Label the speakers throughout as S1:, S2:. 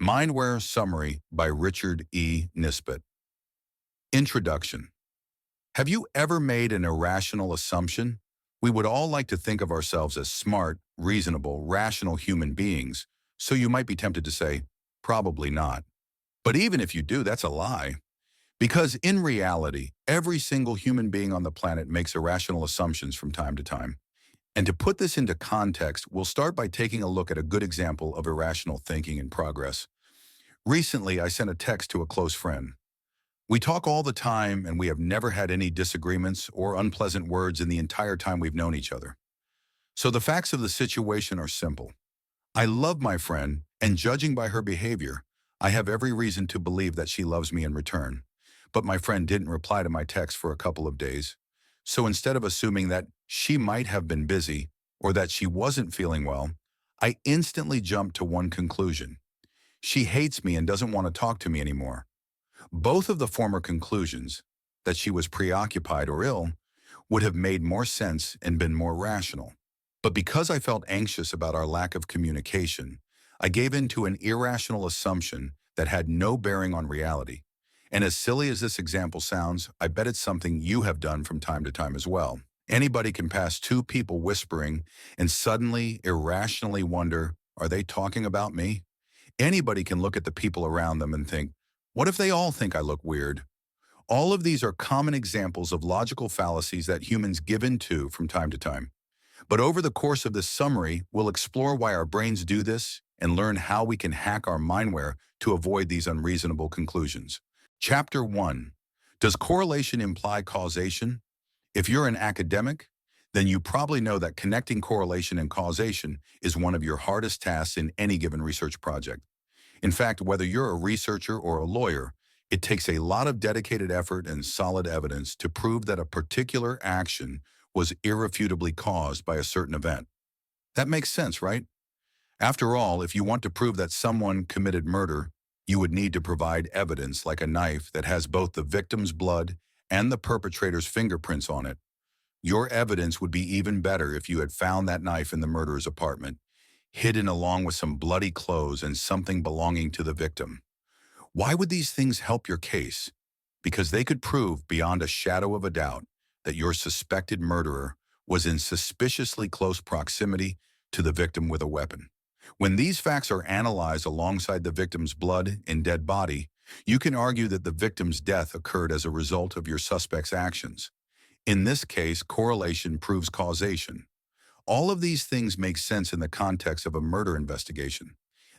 S1: Mindware Summary by Richard Nisbett. Introduction. Have you ever made an irrational assumption? We would all like to think of ourselves as smart, reasonable, rational human beings, so you might be tempted to say, probably not. But even if you do, that's a lie. Because in reality, every single human being on the planet makes irrational assumptions from time to time. And to put this into context, we'll start by taking a look at a good example of irrational thinking in progress. Recently, I sent a text to a close friend. We talk all the time, and we have never had any disagreements or unpleasant words in the entire time we've known each other. So the facts of the situation are simple. I love my friend, and judging by her behavior, I have every reason to believe that she loves me in return. But my friend didn't reply to my text for a couple of days. So instead of assuming that she might have been busy or that she wasn't feeling well, I instantly jumped to one conclusion. She hates me and doesn't want to talk to me anymore. Both of the former conclusions, that she was preoccupied or ill, would have made more sense and been more rational. But because I felt anxious about our lack of communication, I gave in to an irrational assumption that had no bearing on reality. And as silly as this example sounds, I bet it's something you have done from time to time as well. Anybody can pass two people whispering and suddenly, irrationally wonder, are they talking about me? Anybody can look at the people around them and think, what if they all think I look weird? All of these are common examples of logical fallacies that humans give into from time to time. But over the course of this summary, we'll explore why our brains do this and learn how we can hack our mindware to avoid these unreasonable conclusions. Chapter 1. Does correlation imply causation? If you're an academic, then you probably know that connecting correlation and causation is one of your hardest tasks in any given research project. In fact, whether you're a researcher or a lawyer, it takes a lot of dedicated effort and solid evidence to prove that a particular action was irrefutably caused by a certain event. That makes sense, right? After all, if you want to prove that someone committed murder, you would need to provide evidence like a knife that has both the victim's blood and the perpetrator's fingerprints on it. Your evidence would be even better if you had found that knife in the murderer's apartment, hidden along with some bloody clothes and something belonging to the victim. Why would these things help your case? Because they could prove beyond a shadow of a doubt that your suspected murderer was in suspiciously close proximity to the victim with a weapon. When these facts are analyzed alongside the victim's blood and dead body, you can argue that the victim's death occurred as a result of your suspect's actions. In this case, correlation proves causation. All of these things make sense in the context of a murder investigation.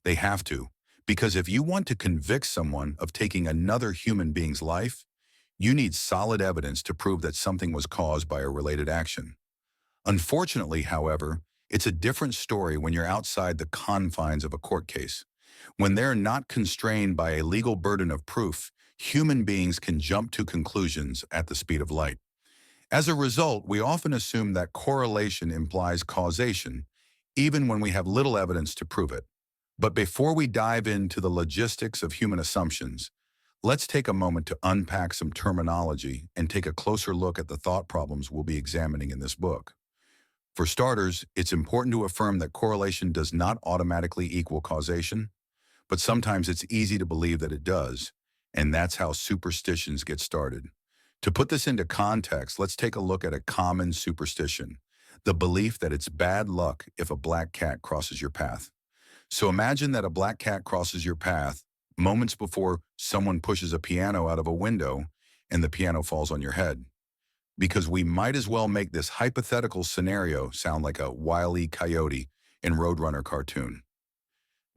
S1: They have to, because if you want to convict someone of taking another human being's life, you need solid evidence to prove that something was caused by a related action. Unfortunately, however, it's a different story when you're outside the confines of a court case. When they're not constrained by a legal burden of proof, human beings can jump to conclusions at the speed of light. As a result, we often assume that correlation implies causation, even when we have little evidence to prove it. But before we dive into the logistics of human assumptions, let's take a moment to unpack some terminology and take a closer look at the thought problems we'll be examining in this book. For starters, it's important to affirm that correlation does not automatically equal causation, but sometimes it's easy to believe that it does, and that's how superstitions get started. To put this into context, let's take a look at a common superstition, the belief that it's bad luck if a black cat crosses your path. So imagine that a black cat crosses your path moments before someone pushes a piano out of a window and the piano falls on your head. Because we might as well make this hypothetical scenario sound like a Wile E. Coyote in Roadrunner cartoon.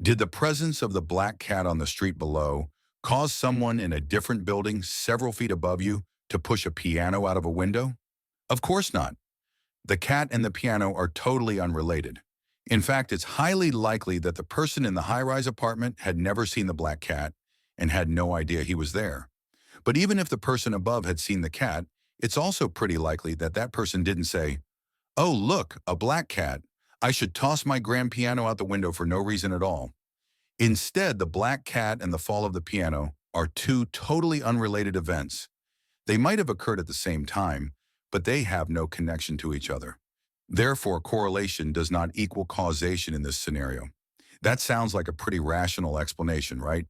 S1: Did the presence of the black cat on the street below cause someone in a different building several feet above you to push a piano out of a window? Of course not. The cat and the piano are totally unrelated. In fact, it's highly likely that the person in the high-rise apartment had never seen the black cat and had no idea he was there. But even if the person above had seen the cat, it's also pretty likely that that person didn't say, "Oh, look, a black cat. I should toss my grand piano out the window for no reason at all." Instead, the black cat and the fall of the piano are two totally unrelated events. They might have occurred at the same time, but they have no connection to each other. Therefore, correlation does not equal causation in this scenario. That sounds like a pretty rational explanation, right?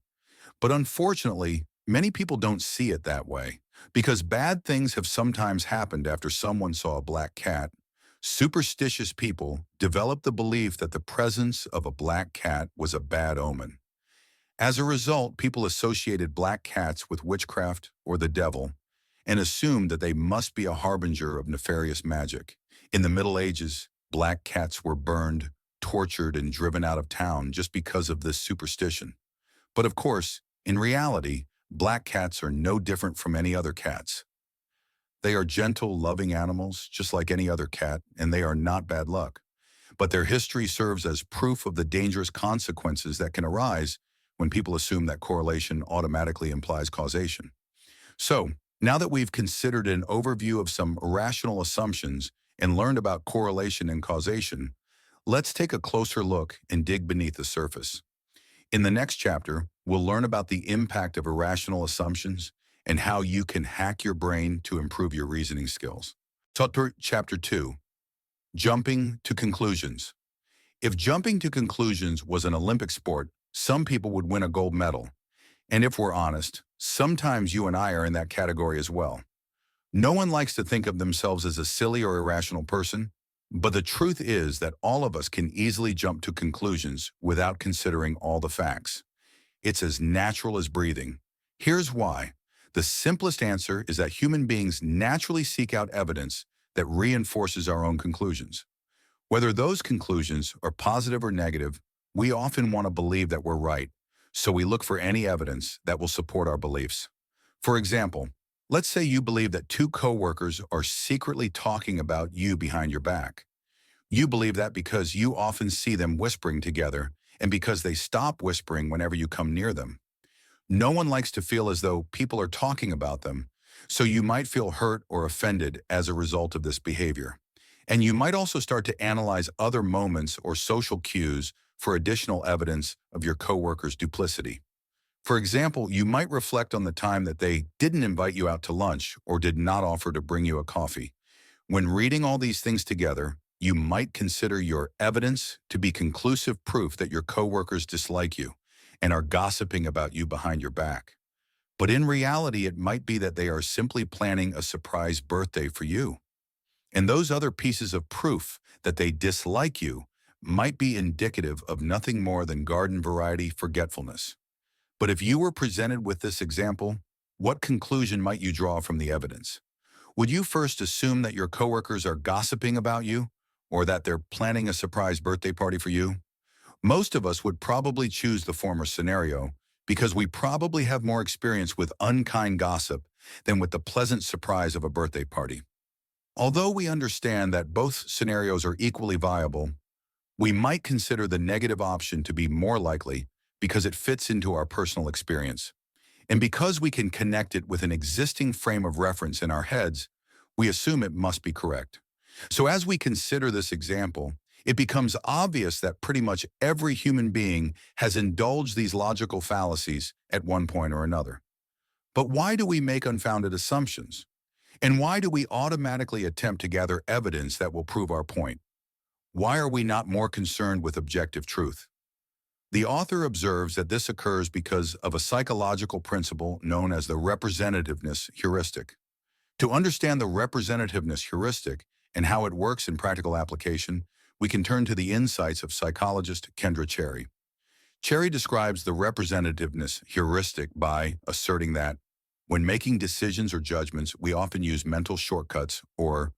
S1: But unfortunately, many people don't see it that way. Because bad things have sometimes happened after someone saw a black cat, superstitious people develop the belief that the presence of a black cat was a bad omen. As a result, people associated black cats with witchcraft or the devil and assumed that they must be a harbinger of nefarious magic. In the Middle Ages, black cats were burned, tortured, and driven out of town just because of this superstition. But of course, in reality, black cats are no different from any other cats. They are gentle, loving animals, just like any other cat, and they are not bad luck. But their history serves as proof of the dangerous consequences that can arise when people assume that correlation automatically implies causation. So, now that we've considered an overview of some irrational assumptions and learned about correlation and causation, let's take a closer look and dig beneath the surface. In the next chapter, we'll learn about the impact of irrational assumptions and how you can hack your brain to improve your reasoning skills. Chapter 2, Jumping to Conclusions. If jumping to conclusions was an Olympic sport, some people would win a gold medal. And if we're honest, sometimes you and I are in that category as well. No one likes to think of themselves as a silly or irrational person, but the truth is that all of us can easily jump to conclusions without considering all the facts. It's as natural as breathing. Here's why. The simplest answer is that human beings naturally seek out evidence that reinforces our own conclusions. Whether those conclusions are positive or negative, we often want to believe that we're right, so we look for any evidence that will support our beliefs. For example, let's say you believe that two coworkers are secretly talking about you behind your back. You believe that because you often see them whispering together and because they stop whispering whenever you come near them. No one likes to feel as though people are talking about them, so you might feel hurt or offended as a result of this behavior. And you might also start to analyze other moments or social cues for additional evidence of your coworker's duplicity. For example, you might reflect on the time that they didn't invite you out to lunch or did not offer to bring you a coffee. When reading all these things together, you might consider your evidence to be conclusive proof that your coworkers dislike you and are gossiping about you behind your back. But in reality, it might be that they are simply planning a surprise birthday for you. And those other pieces of proof that they dislike you might be indicative of nothing more than garden variety forgetfulness. But if you were presented with this example, what conclusion might you draw from the evidence? Would you first assume that your coworkers are gossiping about you or that they're planning a surprise birthday party for you? Most of us would probably choose the former scenario because we probably have more experience with unkind gossip than with the pleasant surprise of a birthday party. Although we understand that both scenarios are equally viable, we might consider the negative option to be more likely because it fits into our personal experience. And because we can connect it with an existing frame of reference in our heads, we assume it must be correct. So as we consider this example, it becomes obvious that pretty much every human being has indulged these logical fallacies at one point or another. But why do we make unfounded assumptions? And why do we automatically attempt to gather evidence that will prove our point? Why are we not more concerned with objective truth? The author observes that this occurs because of a psychological principle known as the representativeness heuristic. To understand the representativeness heuristic and how it works in practical application, we can turn to the insights of psychologist Kendra Cherry. Cherry describes the representativeness heuristic by asserting that when making decisions or judgments, we often use mental shortcuts or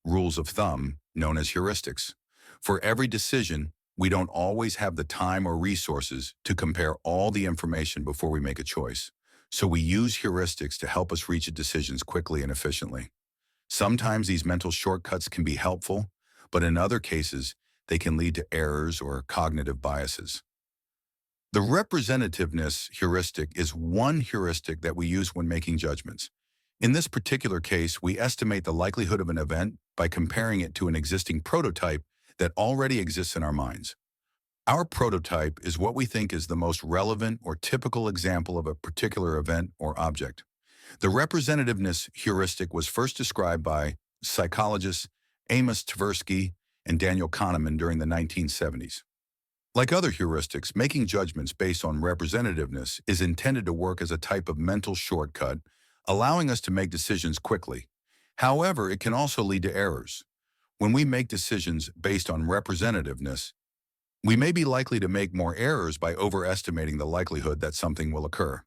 S1: rules of thumb known as heuristics. For every decision, we don't always have the time or resources to compare all the information before we make a choice. So we use heuristics to help us reach decisions quickly and efficiently. Sometimes these mental shortcuts can be helpful, but in other cases, they can lead to errors or cognitive biases. The representativeness heuristic is one heuristic that we use when making judgments. In this particular case, we estimate the likelihood of an event by comparing it to an existing prototype that already exists in our minds. Our prototype is what we think is the most relevant or typical example of a particular event or object. The representativeness heuristic was first described by psychologists Amos Tversky and Daniel Kahneman during the 1970s. Like other heuristics, making judgments based on representativeness is intended to work as a type of mental shortcut, allowing us to make decisions quickly. However, it can also lead to errors. When we make decisions based on representativeness, we may be likely to make more errors by overestimating the likelihood that something will occur.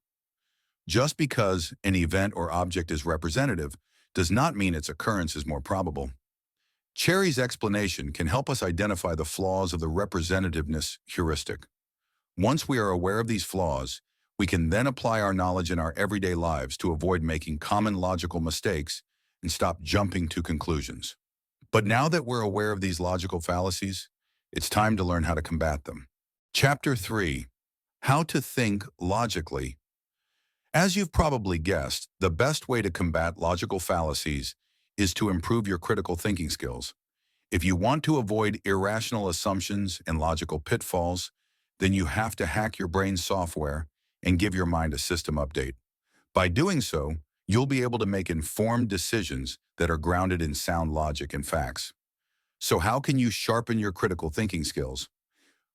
S1: Just because an event or object is representative does not mean its occurrence is more probable. Cherry's explanation can help us identify the flaws of the representativeness heuristic. Once we are aware of these flaws, we can then apply our knowledge in our everyday lives to avoid making common logical mistakes and stop jumping to conclusions. But now that we're aware of these logical fallacies, it's time to learn how to combat them. Chapter 3. How to Think Logically. As you've probably guessed, the best way to combat logical fallacies is to improve your critical thinking skills. If you want to avoid irrational assumptions and logical pitfalls, then you have to hack your brain's software and give your mind a system update. By doing so, you'll be able to make informed decisions that are grounded in sound logic and facts. So how can you sharpen your critical thinking skills?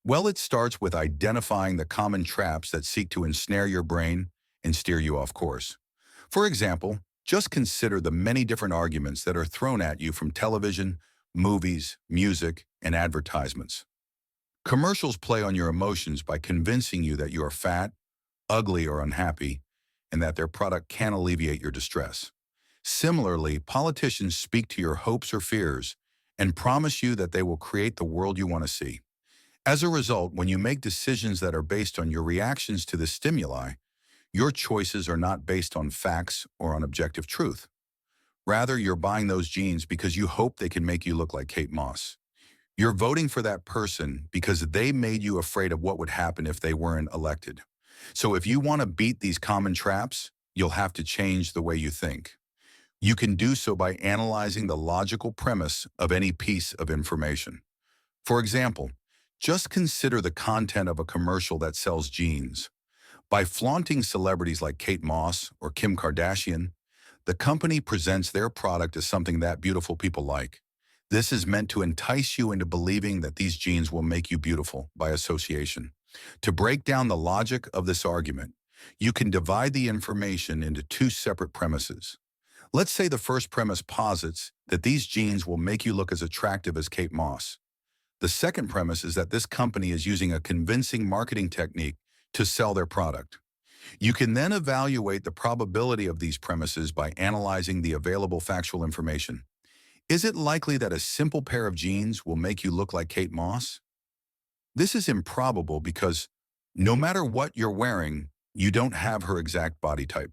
S1: Well, it starts with identifying the common traps that seek to ensnare your brain and steer you off course. For example, just consider the many different arguments that are thrown at you from television, movies, music, and advertisements. Commercials play on your emotions by convincing you that you are fat, ugly, or unhappy, and that their product can alleviate your distress. Similarly, politicians speak to your hopes or fears and promise you that they will create the world you want to see. As a result, when you make decisions that are based on your reactions to the stimuli, your choices are not based on facts or on objective truth. Rather, you're buying those jeans because you hope they can make you look like Kate Moss. You're voting for that person because they made you afraid of what would happen if they weren't elected. So if you want to beat these common traps, you'll have to change the way you think. You can do so by analyzing the logical premise of any piece of information. For example, just consider the content of a commercial that sells jeans. By flaunting celebrities like Kate Moss or Kim Kardashian, the company presents their product as something that beautiful people like. This is meant to entice you into believing that these jeans will make you beautiful by association. To break down the logic of this argument, you can divide the information into two separate premises. Let's say the first premise posits that these jeans will make you look as attractive as Kate Moss. The second premise is that this company is using a convincing marketing technique to sell their product. You can then evaluate the probability of these premises by analyzing the available factual information. Is it likely that a simple pair of jeans will make you look like Kate Moss? This is improbable because no matter what you're wearing, you don't have her exact body type.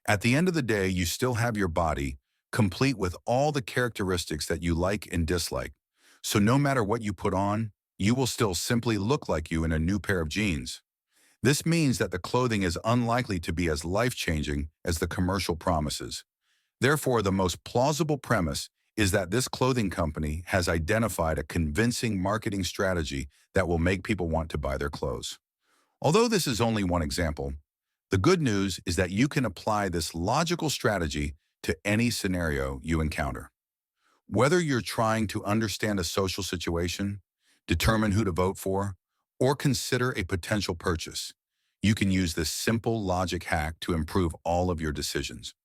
S1: At the end of the day, you still have your body, complete with all the characteristics that you like and dislike. So no matter what you put on, you will still simply look like you in a new pair of jeans. This means that the clothing is unlikely to be as life-changing as the commercial promises. Therefore, the most plausible premise is that this clothing company has identified a convincing marketing strategy that will make people want to buy their clothes. Although this is only one example, the good news is that you can apply this logical strategy to any scenario you encounter. Whether you're trying to understand a social situation, determine who to vote for, or consider a potential purchase, you can use this simple logic hack to improve all of your decisions.